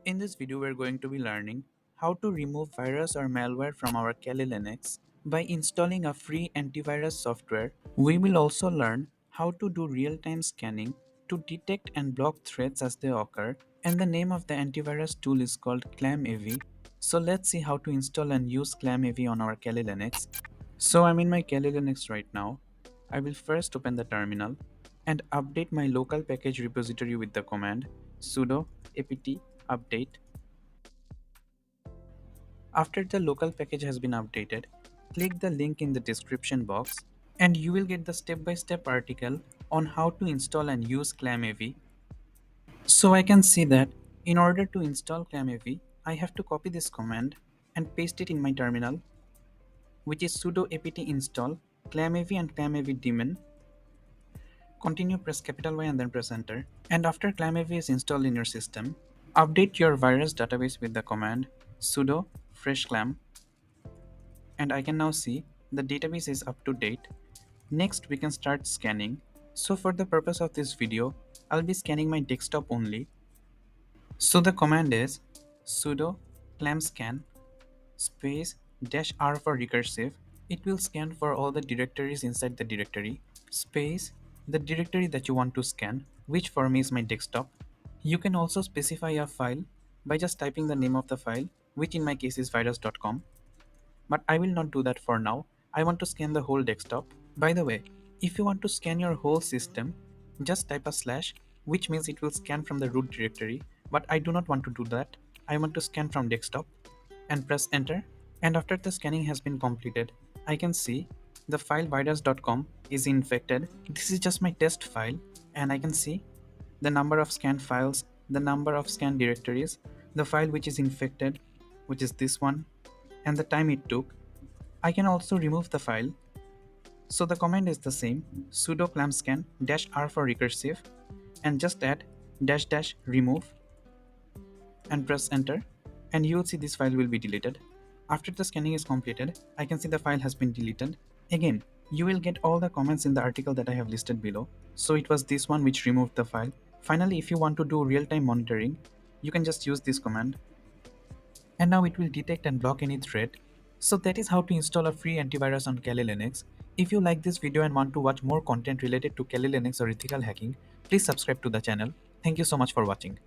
In this video, we're going to be learning how to remove virus or malware from our Kali Linux by installing a free antivirus software. We will also learn how to do real-time scanning to detect and block threats as they occur, and the name of the antivirus tool is called ClamAV. So let's see how to install and use ClamAV on our Kali Linux. So I'm in my Kali Linux right now. I will first open the terminal and update my local package repository with the command sudo apt update. After the local package has been updated, click the link in the description box and you will get the step-by-step article on how to install and use ClamAV. So I can see that in order to install ClamAV, I have to copy this command and paste it in my terminal, which is sudo apt install ClamAV and ClamAV daemon. Continue, press capital Y and then press enter. And after ClamAV is installed in your system, update your virus database with the command sudo freshclam, and I can now see the database is up to date. Next, we can start scanning. So for the purpose of this video, I'll be scanning my desktop only. So the command is sudo clamscan space -r for recursive. It will scan for all the directories inside the directory space the directory that you want to scan, which for me is my desktop. You can also specify a file by just typing the name of the file, which in my case is virus.com. But I will not do that for now. I want to scan the whole desktop. By the way, if you want to scan your whole system, just type a slash, which means it will scan from the root directory. But I do not want to do that. I want to scan from desktop and press enter. And after the scanning has been completed, I can see the file virus.com is infected. This is just my test file, and I can see the number of scanned files, the number of scanned directories, the file which is infected, which is this one, and the time it took. I can also remove the file. So the command is the same, sudo clamscan -r for recursive, and just add --remove and press enter, and you will see this file will be deleted. After the scanning is completed, I can see the file has been deleted. Again, you will get all the comments in the article that I have listed below. So it was this one which removed the file. Finally, if you want to do real-time monitoring, you can just use this command, and now it will detect and block any threat. So that is how to install a free antivirus on Kali Linux. If you like this video and want to watch more content related to Kali Linux or ethical hacking, please subscribe to the channel. Thank you so much for watching.